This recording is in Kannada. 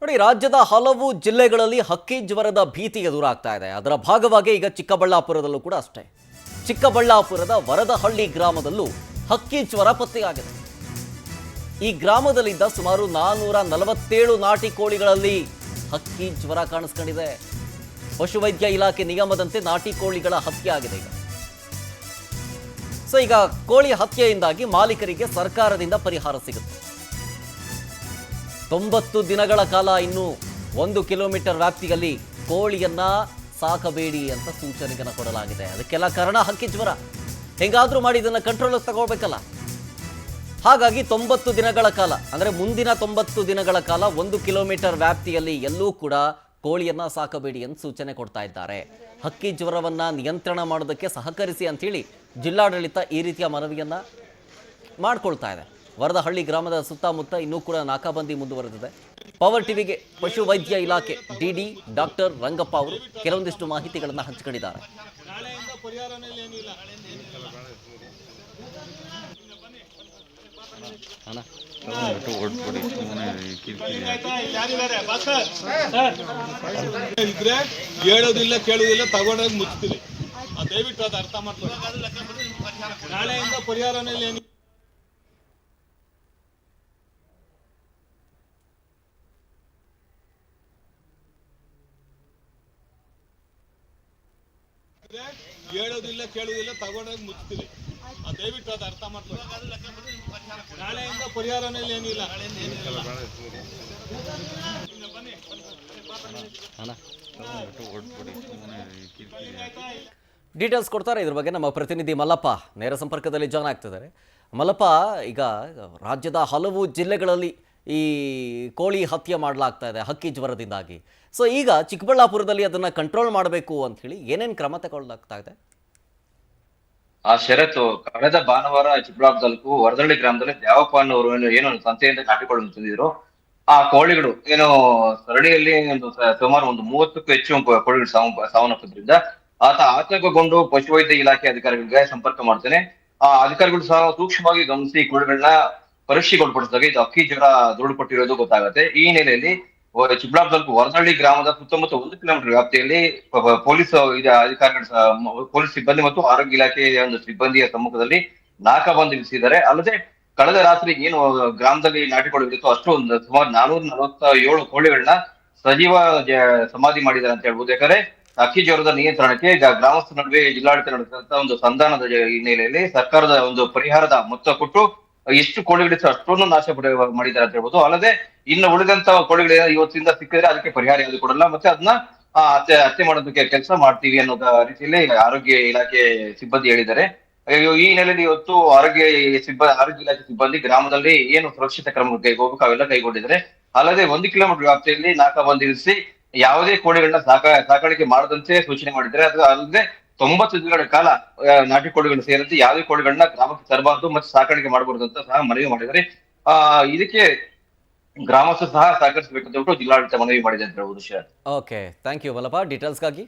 ನೋಡಿ, ರಾಜ್ಯದ ಹಲವು ಜಿಲ್ಲೆಗಳಲ್ಲಿ ಹಕ್ಕಿ ಜ್ವರದ ಭೀತಿ ಎದುರಾಗ್ತಾ ಇದೆ. ಅದರ ಭಾಗವಾಗಿ ಈಗ ಚಿಕ್ಕಬಳ್ಳಾಪುರದಲ್ಲೂ ಕೂಡ ಅಷ್ಟೇ. ಚಿಕ್ಕಬಳ್ಳಾಪುರದ ವರದಹಳ್ಳಿ ಗ್ರಾಮದಲ್ಲೂ ಹಕ್ಕಿ ಜ್ವರ ಪತ್ತೆಯಾಗಿದೆ. ಈ ಗ್ರಾಮದಲ್ಲಿದ್ದ ಸುಮಾರು 447 ನಾಟಿ ಕೋಳಿಗಳಲ್ಲಿ ಹಕ್ಕಿ ಜ್ವರ ಕಾಣಿಸ್ಕೊಂಡಿದೆ. ಪಶುವೈದ್ಯ ಇಲಾಖೆ ನಿಯಮದಂತೆ ನಾಟಿ ಕೋಳಿಗಳ ಹತ್ಯೆ ಆಗಿದೆ. ಈಗ ಕೋಳಿ ಹತ್ಯೆಯಿಂದಾಗಿ ಮಾಲೀಕರಿಗೆ ಸರ್ಕಾರದಿಂದ ಪರಿಹಾರ ಸಿಗುತ್ತೆ. 90 ದಿನಗಳ ಕಾಲ ಇನ್ನು 1 ಕಿಲೋಮೀಟರ್ ವ್ಯಾಪ್ತಿಯಲ್ಲಿ ಕೋಳಿಯನ್ನ ಸಾಕಬೇಡಿ ಅಂತ ಸೂಚನೆಯನ್ನು ಕೊಡಲಾಗಿದೆ. ಅದಕ್ಕೆಲ್ಲ ಕಾರಣ ಹಕ್ಕಿ ಜ್ವರ. ಹೆಂಗಾದ್ರೂ ಮಾಡಿ ಇದನ್ನ ಕಂಟ್ರೋಲ್ ತಗೋಬೇಕಲ್ಲ. ಹಾಗಾಗಿ 90 ದಿನಗಳ ಕಾಲ, ಅಂದರೆ ಮುಂದಿನ 90 ದಿನಗಳ ಕಾಲ 1 ಕಿಲೋಮೀಟರ್ ವ್ಯಾಪ್ತಿಯಲ್ಲಿ ಎಲ್ಲೂ ಕೂಡ ಕೋಳಿಯನ್ನ ಸಾಕಬೇಡಿ ಅಂತ ಸೂಚನೆ ಕೊಡ್ತಾ ಇದ್ದಾರೆ. ಹಕ್ಕಿ ಜ್ವರವನ್ನ ನಿಯಂತ್ರಣ ಮಾಡೋದಕ್ಕೆ ಸಹಕರಿಸಿ ಅಂತೇಳಿ ಜಿಲ್ಲಾಡಳಿತ ಈ ರೀತಿಯ ಮನವಿಯನ್ನ ಮಾಡ್ಕೊಳ್ತಾ ಇದೆ. ವರದಹಳ್ಳಿ ಗ್ರಾಮದ ಸುತ್ತಮುತ್ತ ಇನ್ನೂ ಕೂಡ ನಾಕಾಬಂದಿ ಮುಂದುವರೆದಿದೆ. ಪವರ್ ಟಿವಿಗೆ ಪಶು ವೈದ್ಯ ಇಲಾಖೆ ಡಿಡಿ ಡಾಕ್ಟರ್ ರಂಗಪ್ಪ ಅವರು ಕೆಲವೊಂದಿಷ್ಟು ಮಾಹಿತಿಗಳನ್ನು ಹಂಚಿಕೊಂಡಿದ್ದಾರೆ. ಹೇಳೋದಿಲ್ಲ ಕೇಳೋದಿಲ್ಲ ತಗೊಂಡಾಗ ಮುಚ್ತೀವಿ. ದಯವಿಟ್ಟು ಅದು ಅರ್ಥ ಮಾಡ್ಕೊಳ್ಳಿ. ನಾಳೆಯಿಂದ ಪರಿಹಾರನಲ್ಲಿ ಏನು ಹೇಳೋದಿಲ್ಲ ಕೇಳೋದಿಲ್ಲ ತಗೊಂಡಾಗ ಮುಚ್ತೀವಿ. ದಯವಿಟ್ಟು ಅದು ಅರ್ಥ ಮಾಡ್ಕೊಳ್ಳಿ. ನಾಳೆಯಿಂದ ಪರಿಹಾರನಲ್ಲಿ ಏನಿಲ್ಲ. ಡೀಟೇಲ್ಸ್ ಕೊಡ್ತಾರೆ ಇದ್ರ ಬಗ್ಗೆ ನಮ್ಮ ಪ್ರತಿನಿಧಿ ಮಲ್ಲಪ್ಪ ನೇರ ಸಂಪರ್ಕದಲ್ಲಿ ಜಾಯ್ನ್ ಆಗ್ತಿದ್ದಾರೆ. ಮಲ್ಲಪ್ಪ, ಈಗ ರಾಜ್ಯದ ಹಲವು ಜಿಲ್ಲೆಗಳಲ್ಲಿ ಈ ಕೋಳಿ ಹತ್ಯೆ ಮಾಡಲಾಗ್ತಾ ಇದೆ ಹಕ್ಕಿ ಜ್ವರದಿಂದಾಗಿ. ಈಗ ಚಿಕ್ಕಬಳ್ಳಾಪುರದಲ್ಲಿ ಅದನ್ನ ಕಂಟ್ರೋಲ್ ಮಾಡಬೇಕು ಅಂತ ಹೇಳಿ ಏನೇನು ಕ್ರಮ ತಗೊಳ್ಳಲಾಗ್ತಾ ಇದೆ? ಆ ಷರತ್ತು ಕಳೆದ ಭಾನುವಾರ ಚಿಕ್ಕಬಳ್ಳಾಪುರ ತಾಲೂಕು ವರದಹಳ್ಳಿ ಗ್ರಾಮದಲ್ಲಿ ದ್ಯಾವಪ್ಪ ಅನ್ನೋರು ಏನು ಸಂತೆಯಿಂದ ನಾಟಿಕೊಳ್ಳಲು ತಂದಿದ್ರು. ಆ ಕೋಳಿಗಳು ಏನು ಸರಣಿಯಲ್ಲಿ ಸುಮಾರು 30ಕ್ಕೂ ಹೆಚ್ಚು ಕೋಳಿಗಳು ಸಾವನ್ನಪ್ಪಿದ್ರಿಂದ ಆತ ಆತಂಕಗೊಂಡು ಪಶುವೈದ್ಯ ಇಲಾಖೆ ಅಧಿಕಾರಿಗಳಿಗೆ ಸಂಪರ್ಕ ಮಾಡ್ತಾನೆ. ಆ ಅಧಿಕಾರಿಗಳು ಸಹ ಸೂಕ್ಷ್ಮವಾಗಿ ಗಮನಿಸಿ ಕೋಳಿಗಳನ್ನ ಪರೀಕ್ಷೆಗೊಳಪಡಿಸಿದಾಗ ಇದು ಅಕ್ಕಿ ಜ್ವರ ದೃಢಪಟ್ಟಿರೋದು ಗೊತ್ತಾಗುತ್ತೆ. ಈ ಹಿನ್ನೆಲೆಯಲ್ಲಿ ಚಿಕ್ಕಬಳ್ಳಾಪುರ ತಾಲೂಕು ವರದಹಳ್ಳಿ ಗ್ರಾಮದ ಸುತ್ತಮುತ್ತ 1 ಕಿಲೋಮೀಟರ್ ವ್ಯಾಪ್ತಿಯಲ್ಲಿ ಪೊಲೀಸ್ ಅಧಿಕಾರಿಗಳು, ಪೊಲೀಸ್ ಸಿಬ್ಬಂದಿ ಮತ್ತು ಆರೋಗ್ಯ ಇಲಾಖೆಯ ಒಂದು ಸಿಬ್ಬಂದಿಯ ಸಮ್ಮುಖದಲ್ಲಿ ನಾಕಾಬಂದಿ ವಿಧಿಸಿದ್ದಾರೆ. ಅಲ್ಲದೆ ಕಳೆದ ರಾತ್ರಿ ಏನು ಗ್ರಾಮದಲ್ಲಿ ನಾಟಿಕೊಳ್ಳುತ್ತಿತ್ತು ಅಷ್ಟು ಸುಮಾರು 447 ಕೋಳಿಗಳನ್ನ ಸಜೀವ ಸಮಾಧಿ ಮಾಡಿದ್ದಾರೆ ಅಂತ ಹೇಳ್ಬೋದು. ಯಾಕಂದ್ರೆ ಅಕ್ಕಿ ಜ್ವರದ ನಿಯಂತ್ರಣಕ್ಕೆ ಗ್ರಾಮಸ್ಥರ ನಡುವೆ ಜಿಲ್ಲಾಡಳಿತ ನಡೆಸಿದಂತ ಒಂದು ಸಂಧಾನದ ಹಿನ್ನೆಲೆಯಲ್ಲಿ ಸರ್ಕಾರದ ಒಂದು ಪರಿಹಾರದ ಮೊತ್ತ ಕೊಟ್ಟು ಎಷ್ಟು ಕೋಳಿಗಳಿತ್ತು ಅಷ್ಟೊಂದು ನಾಶ ಮಾಡಿದ್ದಾರೆ ಅಂತ ಹೇಳ್ಬೋದು. ಅಲ್ಲದೆ ಇನ್ನು ಉಳಿದಂತ ಕೋಳಿಗಳು ಇವತ್ತಿಂದ ಸಿಕ್ಕಿದ್ರೆ ಅದಕ್ಕೆ ಪರಿಹಾರ ಯಾವುದು ಕೊಡಲ್ಲ, ಮತ್ತೆ ಅದನ್ನ ಹತ್ಯೆ ಮಾಡೋದಕ್ಕೆ ಕೆಲಸ ಮಾಡ್ತೀವಿ ಅನ್ನೋ ರೀತಿಯಲ್ಲಿ ಆರೋಗ್ಯ ಇಲಾಖೆ ಸಿಬ್ಬಂದಿ ಹೇಳಿದ್ದಾರೆ. ಈ ಹಿನ್ನೆಲೆಯಲ್ಲಿ ಇವತ್ತು ಆರೋಗ್ಯ ಇಲಾಖೆ ಸಿಬ್ಬಂದಿ ಗ್ರಾಮದಲ್ಲಿ ಏನು ಸುರಕ್ಷಿತ ಕ್ರಮ ಕೈಗೊಳ್ಳಬೇಕು ಅವೆಲ್ಲ ಕೈಗೊಂಡಿದ್ದಾರೆ. ಅಲ್ಲದೆ 1 ಕಿಲೋಮೀಟರ್ ವ್ಯಾಪ್ತಿಯಲ್ಲಿ ನಾಕಾಬಂದಿ ವಿಧಿಸಿ ಯಾವುದೇ ಕೋಳಿಗಳನ್ನ ಸಾಕಾಣಿಕೆ ಮಾಡದಂತೆ ಸೂಚನೆ ಮಾಡಿದ್ದಾರೆ. ಅದು ಅಲ್ಲದೆ 90 ದಿನಗಳ ಕಾಲ ನಾಟಿ ಕೋಳಿಗಳು ಸೇರಿದಂತೆ ಯಾವುದೇ ಕೋಳಿಗಳನ್ನ ಗ್ರಾಮಕ್ಕೆ ತರಬಾರದು ಮತ್ತು ಸಾಕಾಣಿಕೆ ಮಾಡಬಾರದು ಅಂತ ಸಹ ಮನವಿ ಮಾಡಿದ್ದಾರೆ. ಇದಕ್ಕೆ ಗ್ರಾಮಸ್ಥರು ಸಹ ಸಹಕರಿಸಬೇಕಂತ ಹೇಳ್ಬಿಟ್ಟು ಜಿಲ್ಲಾಡಳಿತ ಮನವಿ ಮಾಡಿದೆ ಅಂತ ಹೇಳ್ಬೋದು. Okay, thank you Mallappa ಡೀಟೇಲ್ಸ್ಗಾಗಿ.